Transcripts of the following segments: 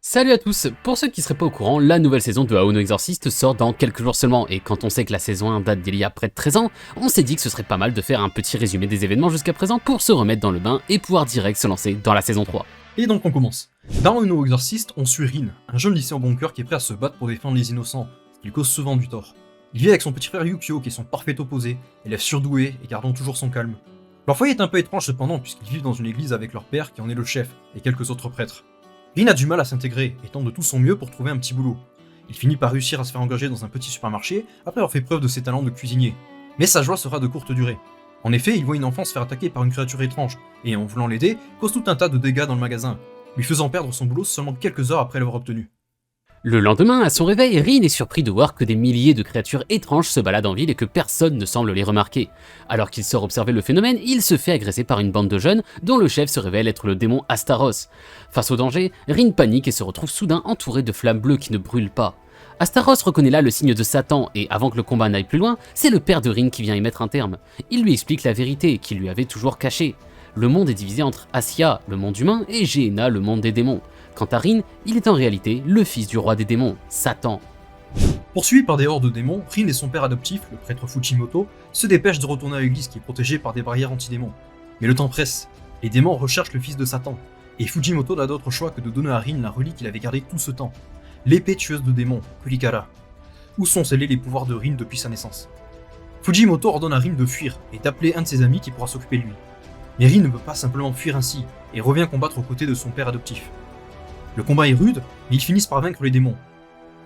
Salut à tous. Pour ceux qui seraient pas au courant, la nouvelle saison de Ao no Exorcist sort dans quelques jours seulement, et quand on sait que la saison 1 date d'il y a près de 13 ans, on s'est dit que ce serait pas mal de faire un petit résumé des événements jusqu'à présent pour se remettre dans le bain et pouvoir direct se lancer dans la saison 3. Et donc on commence. Dans Ao no Exorcist, on suit Rin, un jeune lycéen bon cœur qui est prêt à se battre pour défendre les innocents, ce qui lui cause souvent du tort. Il vit avec son petit frère Yukio qui est son parfait opposé, élève surdoué et gardant toujours son calme. Leur foyer est un peu étrange cependant puisqu'ils vivent dans une église avec leur père qui en est le chef, et quelques autres prêtres. Rin a du mal à s'intégrer et tente de tout son mieux pour trouver un petit boulot. Il finit par réussir à se faire engager dans un petit supermarché après avoir fait preuve de ses talents de cuisinier. Mais sa joie sera de courte durée. En effet, il voit une enfant se faire attaquer par une créature étrange, et en voulant l'aider, cause tout un tas de dégâts dans le magasin, lui faisant perdre son boulot seulement quelques heures après l'avoir obtenu. Le lendemain, à son réveil, Rin est surpris de voir que des milliers de créatures étranges se baladent en ville et que personne ne semble les remarquer. Alors qu'il sort observer le phénomène, il se fait agresser par une bande de jeunes dont le chef se révèle être le démon Astaros. Face au danger, Rin panique et se retrouve soudain entouré de flammes bleues qui ne brûlent pas. Astaros reconnaît là le signe de Satan et avant que le combat n'aille plus loin, c'est le père de Rin qui vient y mettre un terme. Il lui explique la vérité qu'il lui avait toujours cachée. Le monde est divisé entre Asya, le monde humain, et Gehenna, le monde des démons. Quant à Rin, il est en réalité le fils du roi des démons, Satan. Poursuivi par des hordes de démons, Rin et son père adoptif, le prêtre Fujimoto, se dépêchent de retourner à l'église qui est protégée par des barrières anti-démons. Mais le temps presse, les démons recherchent le fils de Satan, et Fujimoto n'a d'autre choix que de donner à Rin la relique qu'il avait gardée tout ce temps, l'épée tueuse de démons, Kurikara, où sont scellés les pouvoirs de Rin depuis sa naissance. Fujimoto ordonne à Rin de fuir et d'appeler un de ses amis qui pourra s'occuper de lui. Mais Rin ne peut pas simplement fuir ainsi, et revient combattre aux côtés de son père adoptif. Le combat est rude, mais ils finissent par vaincre les démons.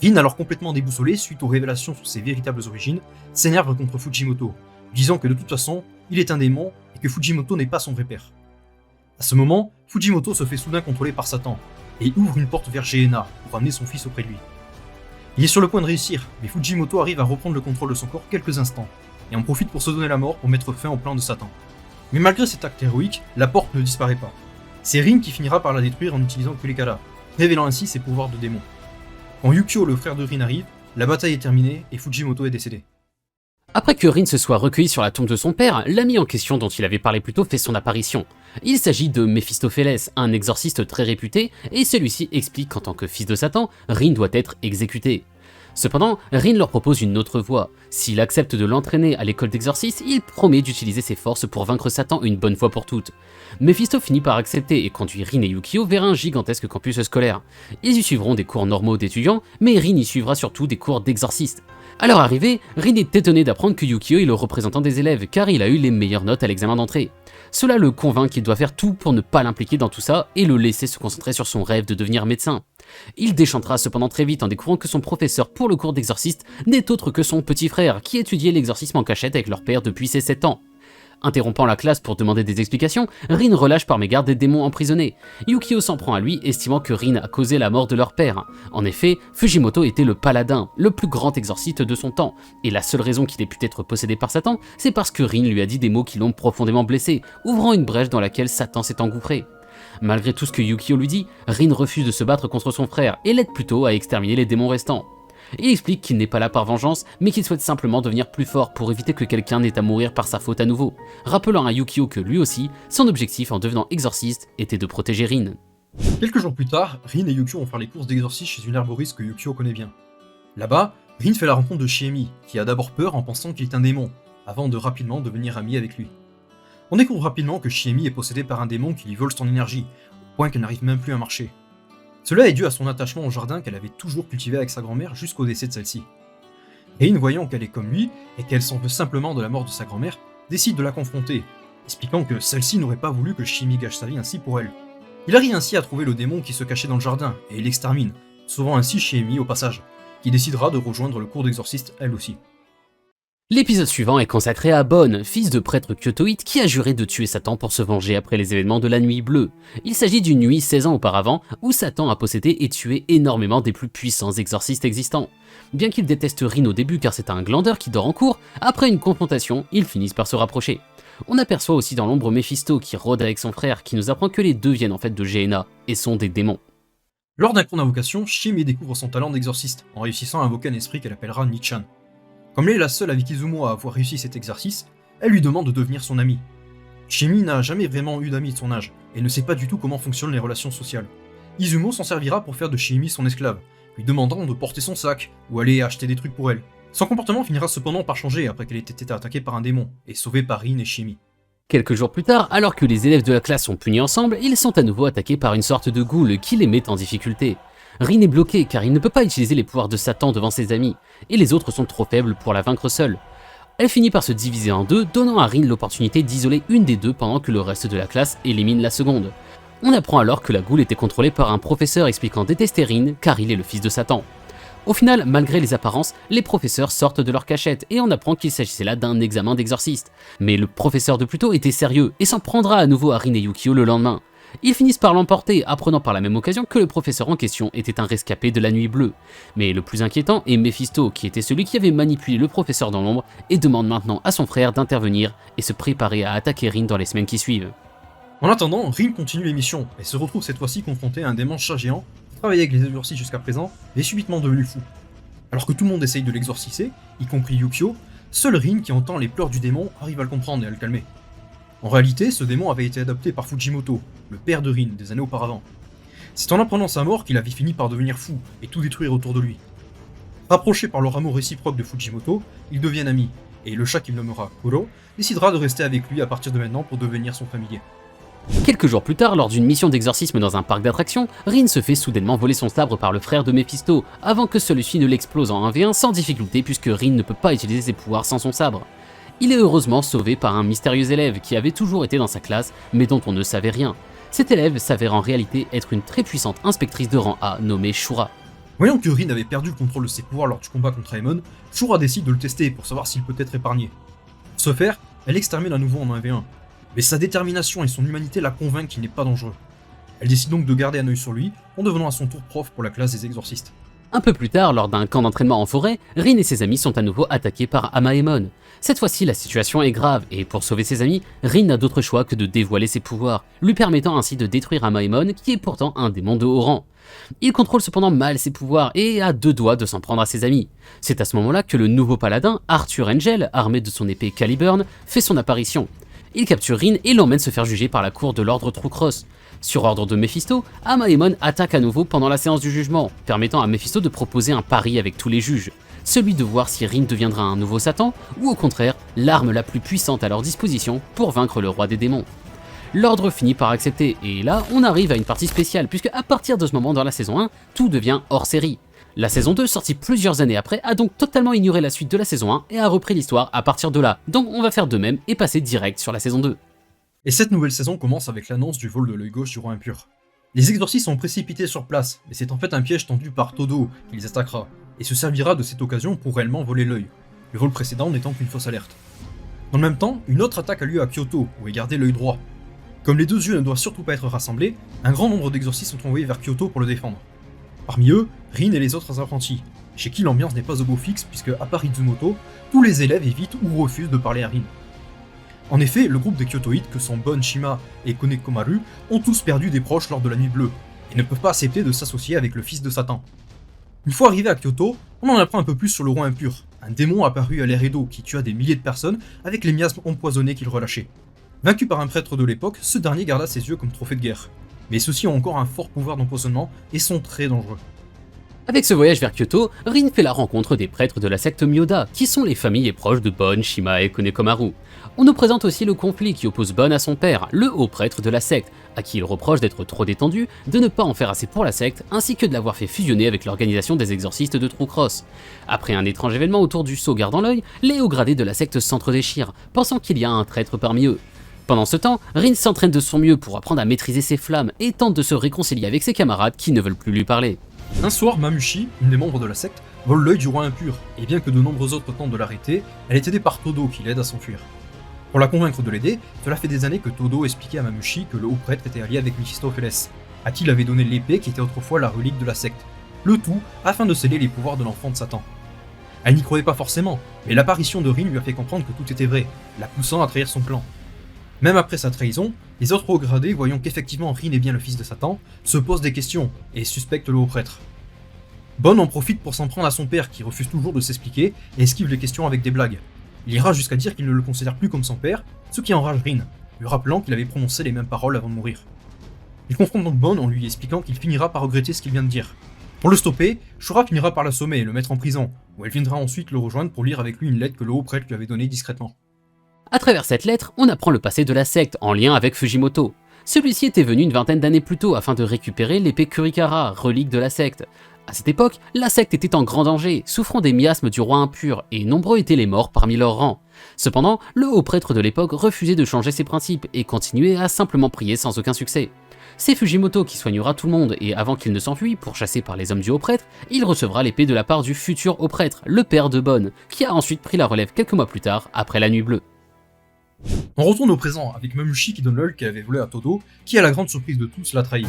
Rin, alors complètement déboussolé suite aux révélations sur ses véritables origines, s'énerve contre Fujimoto, disant que de toute façon, il est un démon et que Fujimoto n'est pas son vrai père. À ce moment, Fujimoto se fait soudain contrôler par Satan, et ouvre une porte vers Gehenna pour ramener son fils auprès de lui. Il est sur le point de réussir, mais Fujimoto arrive à reprendre le contrôle de son corps quelques instants, et en profite pour se donner la mort pour mettre fin au plan de Satan. Mais malgré cet acte héroïque, la porte ne disparaît pas. C'est Rin qui finira par la détruire en utilisant Kurikara, révélant ainsi ses pouvoirs de démon. Quand Yukio, le frère de Rin, arrive, la bataille est terminée et Fujimoto est décédé. Après que Rin se soit recueilli sur la tombe de son père, l'ami en question dont il avait parlé plus tôt fait son apparition. Il s'agit de Méphistophélès, un exorciste très réputé, et celui-ci explique qu'en tant que fils de Satan, Rin doit être exécuté. Cependant, Rin leur propose une autre voie. S'il accepte de l'entraîner à l'école d'exorcisme, il promet d'utiliser ses forces pour vaincre Satan une bonne fois pour toutes. Méphisto finit par accepter et conduit Rin et Yukio vers un gigantesque campus scolaire. Ils y suivront des cours normaux d'étudiants, mais Rin y suivra surtout des cours d'exorcistes. À leur arrivée, Rin est étonné d'apprendre que Yukio est le représentant des élèves car il a eu les meilleures notes à l'examen d'entrée. Cela le convainc qu'il doit faire tout pour ne pas l'impliquer dans tout ça et le laisser se concentrer sur son rêve de devenir médecin. Il déchantera cependant très vite en découvrant que son professeur pour le cours d'exorciste n'est autre que son petit frère qui étudiait l'exorcisme en cachette avec leur père depuis ses 7 ans. Interrompant la classe pour demander des explications, Rin relâche par mégarde des démons emprisonnés. Yukio s'en prend à lui, estimant que Rin a causé la mort de leur père. En effet, Fujimoto était le paladin, le plus grand exorciste de son temps, et la seule raison qu'il ait pu être possédé par Satan, c'est parce que Rin lui a dit des mots qui l'ont profondément blessé, ouvrant une brèche dans laquelle Satan s'est engouffré. Malgré tout ce que Yukio lui dit, Rin refuse de se battre contre son frère et l'aide plutôt à exterminer les démons restants. Il explique qu'il n'est pas là par vengeance, mais qu'il souhaite simplement devenir plus fort pour éviter que quelqu'un n'ait à mourir par sa faute à nouveau, rappelant à Yukio que lui aussi, son objectif en devenant exorciste était de protéger Rin. Quelques jours plus tard, Rin et Yukio vont faire les courses d'exorcisme chez une herboriste que Yukio connaît bien. Là-bas, Rin fait la rencontre de Shiemi, qui a d'abord peur en pensant qu'il est un démon, avant de rapidement devenir ami avec lui. On découvre rapidement que Shiemi est possédée par un démon qui lui vole son énergie, au point qu'elle n'arrive même plus à marcher. Cela est dû à son attachement au jardin qu'elle avait toujours cultivé avec sa grand-mère jusqu'au décès de celle-ci. Rin, voyant qu'elle est comme lui, et qu'elle s'en veut simplement de la mort de sa grand-mère, décide de la confronter, expliquant que celle-ci n'aurait pas voulu que Shiemi gâche sa vie ainsi pour elle. Il arrive ainsi à trouver le démon qui se cachait dans le jardin, et il l'extermine, sauvant ainsi Shiemi au passage, qui décidera de rejoindre le cours d'exorciste elle aussi. L'épisode suivant est consacré à Bon, fils de prêtre kyotoïte qui a juré de tuer Satan pour se venger après les événements de la Nuit Bleue. Il s'agit d'une nuit 16 ans auparavant où Satan a possédé et tué énormément des plus puissants exorcistes existants. Bien qu'il déteste Rin au début car c'est un glandeur qui dort en cours, après une confrontation, ils finissent par se rapprocher. On aperçoit aussi dans l'ombre Méphisto qui rôde avec son frère qui nous apprend que les deux viennent en fait de Gehenna et sont des démons. Lors d'un cours d'invocation, Shiemi découvre son talent d'exorciste en réussissant à invoquer un esprit qu'elle appellera Nichan. Comme elle est la seule avec Izumo à avoir réussi cet exercice, elle lui demande de devenir son amie. Shiemi n'a jamais vraiment eu d'amis de son âge, et ne sait pas du tout comment fonctionnent les relations sociales. Izumo s'en servira pour faire de Shiimi son esclave, lui demandant de porter son sac ou aller acheter des trucs pour elle. Son comportement finira cependant par changer après qu'elle ait été attaquée par un démon et sauvée par Rin et Shiimi. Quelques jours plus tard, alors que les élèves de la classe sont punis ensemble, ils sont à nouveau attaqués par une sorte de ghoul qui les met en difficulté. Rin est bloqué car il ne peut pas utiliser les pouvoirs de Satan devant ses amis, et les autres sont trop faibles pour la vaincre seule. Elle finit par se diviser en deux, donnant à Rin l'opportunité d'isoler une des deux pendant que le reste de la classe élimine la seconde. On apprend alors que la ghoul était contrôlée par un professeur expliquant détester Rin car il est le fils de Satan. Au final, malgré les apparences, les professeurs sortent de leur cachette et on apprend qu'il s'agissait là d'un examen d'exorciste. Mais le professeur de plus tôt était sérieux et s'en prendra à nouveau à Rin et Yukio le lendemain. Ils finissent par l'emporter, apprenant par la même occasion que le professeur en question était un rescapé de la Nuit Bleue. Mais le plus inquiétant est Mephisto, qui était celui qui avait manipulé le professeur dans l'ombre et demande maintenant à son frère d'intervenir et se préparer à attaquer Rin dans les semaines qui suivent. En attendant, Rin continue les missions et se retrouve cette fois-ci confronté à un démon chat géant qui travaillait avec les exorcistes jusqu'à présent et est subitement devenu fou. Alors que tout le monde essaye de l'exorciser, y compris Yukio, seul Rin qui entend les pleurs du démon arrive à le comprendre et à le calmer. En réalité, ce démon avait été adopté par Fujimoto, le père de Rin, des années auparavant. C'est en apprenant sa mort qu'il avait fini par devenir fou et tout détruire autour de lui. Rapprochés par leur amour réciproque de Fujimoto, ils deviennent amis, et le chat qu'il nommera Kuro décidera de rester avec lui à partir de maintenant pour devenir son familier. Quelques jours plus tard, lors d'une mission d'exorcisme dans un parc d'attractions, Rin se fait soudainement voler son sabre par le frère de Mephisto, avant que celui-ci ne l'explose en 1v1 sans difficulté puisque Rin ne peut pas utiliser ses pouvoirs sans son sabre. Il est heureusement sauvé par un mystérieux élève qui avait toujours été dans sa classe mais dont on ne savait rien. Cet élève s'avère en réalité être une très puissante inspectrice de rang A nommée Shura. Voyant que Rin avait perdu le contrôle de ses pouvoirs lors du combat contre Aemon, Shura décide de le tester pour savoir s'il peut être épargné. Pour ce faire, elle extermine à nouveau en 1v1. Mais sa détermination et son humanité la convainquent qu'il n'est pas dangereux. Elle décide donc de garder un œil sur lui, en devenant à son tour prof pour la classe des exorcistes. Un peu plus tard, lors d'un camp d'entraînement en forêt, Rin et ses amis sont à nouveau attaqués par Amaemon. Cette fois-ci, la situation est grave, et pour sauver ses amis, Rin n'a d'autre choix que de dévoiler ses pouvoirs, lui permettant ainsi de détruire Amaemon, qui est pourtant un démon de haut rang. Il contrôle cependant mal ses pouvoirs, et a deux doigts de s'en prendre à ses amis. C'est à ce moment-là que le nouveau paladin, Arthur Angel, armé de son épée Caliburn, fait son apparition. Il capture Rin et l'emmène se faire juger par la cour de l'ordre True Cross. Sur ordre de Mephisto, Amaemon attaque à nouveau pendant la séance du jugement, permettant à Mephisto de proposer un pari avec tous les juges, celui de voir si Rin deviendra un nouveau Satan, ou au contraire, l'arme la plus puissante à leur disposition pour vaincre le roi des démons. L'ordre finit par accepter, et là, on arrive à une partie spéciale, puisque à partir de ce moment dans la saison 1, tout devient hors série. La saison 2, sortie plusieurs années après, a donc totalement ignoré la suite de la saison 1 et a repris l'histoire à partir de là, donc on va faire de même et passer direct sur la saison 2. Et cette nouvelle saison commence avec l'annonce du vol de l'œil gauche du roi impur. Les exorcistes sont précipités sur place, mais c'est en fait un piège tendu par Todo qui les attaquera, et se servira de cette occasion pour réellement voler l'œil, le vol précédent n'étant qu'une fausse alerte. Dans le même temps, une autre attaque a lieu à Kyoto, où est gardé l'œil droit. Comme les deux yeux ne doivent surtout pas être rassemblés, un grand nombre d'exorcistes sont envoyés vers Kyoto pour le défendre. Parmi eux, Rin et les autres apprentis, chez qui l'ambiance n'est pas au beau fixe puisque, à part Izumoto, tous les élèves évitent ou refusent de parler à Rin. En effet, le groupe des Kyotoïdes, que sont Bon, Shima et Konekomaru, ont tous perdu des proches lors de la Nuit Bleue, et ne peuvent pas accepter de s'associer avec le fils de Satan. Une fois arrivé à Kyoto, on en apprend un peu plus sur le roi impur, un démon apparu à l'ère Edo qui tua des milliers de personnes avec les miasmes empoisonnés qu'il relâchait. Vaincu par un prêtre de l'époque, ce dernier garda ses yeux comme trophée de guerre. Mais ceux-ci ont encore un fort pouvoir d'empoisonnement et sont très dangereux. Avec ce voyage vers Kyoto, Rin fait la rencontre des prêtres de la secte Myoda, qui sont les familles et proches de Bon, Shima et Konekomaru. On nous présente aussi le conflit qui oppose Bon à son père, le haut prêtre de la secte, à qui il reproche d'être trop détendu, de ne pas en faire assez pour la secte, ainsi que de l'avoir fait fusionner avec l'organisation des exorcistes de True Cross. Après un étrange événement autour du sceau gardant l'œil, les hauts gradés de la secte s'entre-déchirent, pensant qu'il y a un traître parmi eux. Pendant ce temps, Rin s'entraîne de son mieux pour apprendre à maîtriser ses flammes et tente de se réconcilier avec ses camarades qui ne veulent plus lui parler. Un soir, Mamushi, une des membres de la secte, vole l'œil du roi impur, et bien que de nombreux autres tentent de l'arrêter, elle est aidée par Todo qui l'aide à s'enfuir. Pour la convaincre de l'aider, cela fait des années que Todo expliquait à Mamushi que le haut prêtre était allié avec Mephistopheles, à qui il avait donné l'épée qui était autrefois la relique de la secte, le tout afin de sceller les pouvoirs de l'enfant de Satan. Elle n'y croyait pas forcément, mais l'apparition de Rin lui a fait comprendre que tout était vrai, la poussant à trahir son plan. Même après sa trahison, les autres hauts gradés, voyant qu'effectivement Rin est bien le fils de Satan, se posent des questions et suspectent le haut prêtre. Bon en profite pour s'en prendre à son père qui refuse toujours de s'expliquer et esquive les questions avec des blagues. Il ira jusqu'à dire qu'il ne le considère plus comme son père, ce qui enrage Rin, lui rappelant qu'il avait prononcé les mêmes paroles avant de mourir. Il confronte donc Bon en lui expliquant qu'il finira par regretter ce qu'il vient de dire. Pour le stopper, Shura finira par l'assommer et le mettre en prison, où elle viendra ensuite le rejoindre pour lire avec lui une lettre que le haut prêtre lui avait donnée discrètement. À travers cette lettre, on apprend le passé de la secte en lien avec Fujimoto. Celui-ci était venu une vingtaine d'années plus tôt afin de récupérer l'épée Kurikara, relique de la secte. À cette époque, la secte était en grand danger, souffrant des miasmes du roi impur, et nombreux étaient les morts parmi leurs rangs. Cependant, le haut prêtre de l'époque refusait de changer ses principes et continuait à simplement prier sans aucun succès. C'est Fujimoto qui soignera tout le monde, et avant qu'il ne s'enfuit, pourchassé par les hommes du haut prêtre, il recevra l'épée de la part du futur haut prêtre, le père de Bon, qui a ensuite pris la relève quelques mois plus tard, après la nuit bleue. On retourne au présent avec Mamushi qui donne l'œil qu'elle avait volé à Todo, qui à la grande surprise de tous l'a trahi.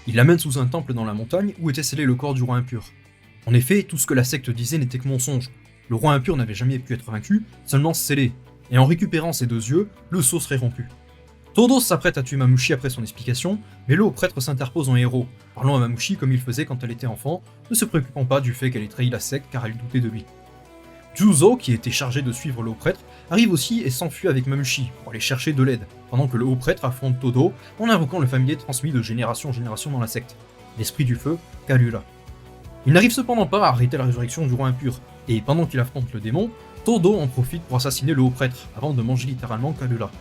Il l'amène sous un temple dans la montagne où était scellé le corps du roi impur. En effet, tout ce que la secte disait n'était que mensonge. Le roi impur n'avait jamais pu être vaincu, seulement scellé, et en récupérant ses 2 yeux, le sceau serait rompu. Todo s'apprête à tuer Mamushi après son explication, mais le haut prêtre s'interpose en héros, parlant à Mamushi comme il faisait quand elle était enfant, ne se préoccupant pas du fait qu'elle ait trahi la secte car elle doutait de lui. Juzo, qui était chargé de suivre le haut prêtre, arrive aussi et s'enfuit avec Mamushi pour aller chercher de l'aide, pendant que le haut prêtre affronte Todo en invoquant le familier transmis de génération en génération dans la secte, l'esprit du feu, Kalula. Il n'arrive cependant pas à arrêter la résurrection du roi impur, et pendant qu'il affronte le démon, Todo en profite pour assassiner le haut prêtre, avant de manger littéralement Kalula.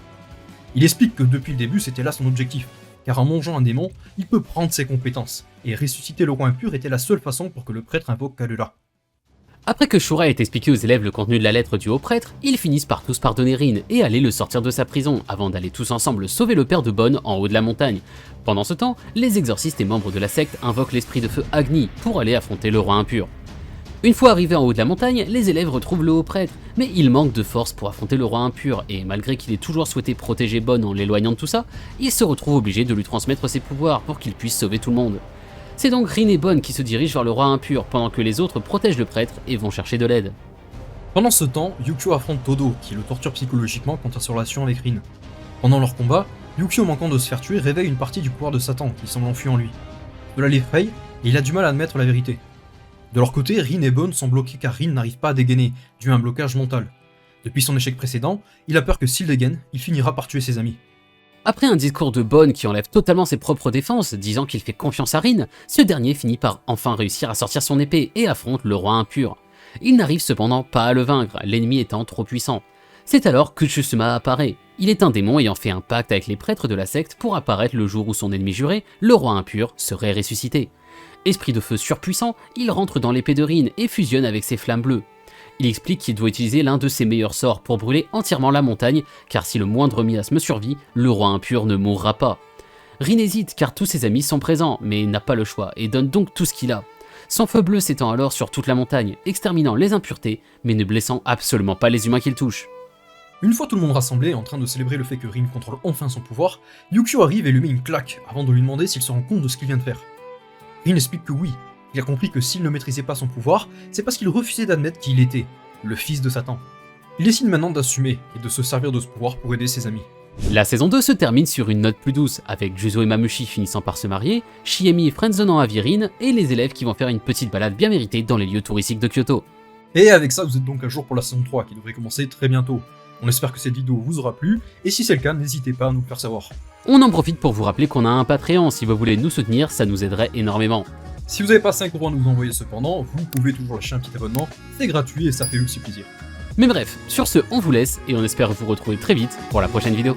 Il explique que depuis le début c'était là son objectif, car en mangeant un démon, il peut prendre ses compétences, et ressusciter le roi impur était la seule façon pour que le prêtre invoque Kalula. Après que Shura ait expliqué aux élèves le contenu de la lettre du haut prêtre, ils finissent par tous pardonner Rin et aller le sortir de sa prison, avant d'aller tous ensemble sauver le père de Bon en haut de la montagne. Pendant ce temps, les exorcistes et membres de la secte invoquent l'esprit de feu Agni pour aller affronter le roi impur. Une fois arrivés en haut de la montagne, les élèves retrouvent le haut prêtre, mais il manque de force pour affronter le roi impur, et malgré qu'il ait toujours souhaité protéger Bon en l'éloignant de tout ça, il se retrouve obligé de lui transmettre ses pouvoirs pour qu'il puisse sauver tout le monde. C'est donc Rin et Bon qui se dirigent vers le roi impur, pendant que les autres protègent le prêtre et vont chercher de l'aide. Pendant ce temps, Yukio affronte Todo, qui le torture psychologiquement quant à sa relation avec Rin. Pendant leur combat, Yukio, manquant de se faire tuer, réveille une partie du pouvoir de Satan qui semble enfui en lui. Cela l'effraie, et il a du mal à admettre la vérité. De leur côté, Rin et Bon sont bloqués car Rin n'arrive pas à dégainer, dû à un blocage mental. Depuis son échec précédent, il a peur que s'il dégaine, il finira par tuer ses amis. Après un discours de Bon qui enlève totalement ses propres défenses, disant qu'il fait confiance à Rin, ce dernier finit par enfin réussir à sortir son épée et affronte le roi impur. Il n'arrive cependant pas à le vaincre, l'ennemi étant trop puissant. C'est alors que Tsushima apparaît. Il est un démon ayant fait un pacte avec les prêtres de la secte pour apparaître le jour où son ennemi juré, le roi impur, serait ressuscité. Esprit de feu surpuissant, il rentre dans l'épée de Rin et fusionne avec ses flammes bleues. Il explique qu'il doit utiliser l'un de ses meilleurs sorts pour brûler entièrement la montagne, car si le moindre miasme survit, le roi impur ne mourra pas. Rin hésite car tous ses amis sont présents, mais n'a pas le choix et donne donc tout ce qu'il a. Son feu bleu s'étend alors sur toute la montagne, exterminant les impuretés, mais ne blessant absolument pas les humains qu'il touche. Une fois tout le monde rassemblé, en train de célébrer le fait que Rin contrôle enfin son pouvoir, Yukio arrive et lui met une claque, avant de lui demander s'il se rend compte de ce qu'il vient de faire. Rin explique que oui, il a compris que s'il ne maîtrisait pas son pouvoir, c'est parce qu'il refusait d'admettre qui il était, le fils de Satan. Il décide maintenant d'assumer et de se servir de ce pouvoir pour aider ses amis. La saison 2 se termine sur une note plus douce, avec Juzo et Mamushi finissant par se marier, Shiemi friendzonant Rin et les élèves qui vont faire une petite balade bien méritée dans les lieux touristiques de Kyoto. Et avec ça, vous êtes donc à jour pour la saison 3 qui devrait commencer très bientôt. On espère que cette vidéo vous aura plu, et si c'est le cas, n'hésitez pas à nous le faire savoir. On en profite pour vous rappeler qu'on a un Patreon, si vous voulez nous soutenir, ça nous aiderait énormément. Si vous n'avez pas 5 € à nous envoyer cependant, vous pouvez toujours lâcher un petit abonnement, c'est gratuit et ça fait aussi plaisir. Mais bref, sur ce, on vous laisse et on espère vous retrouver très vite pour la prochaine vidéo.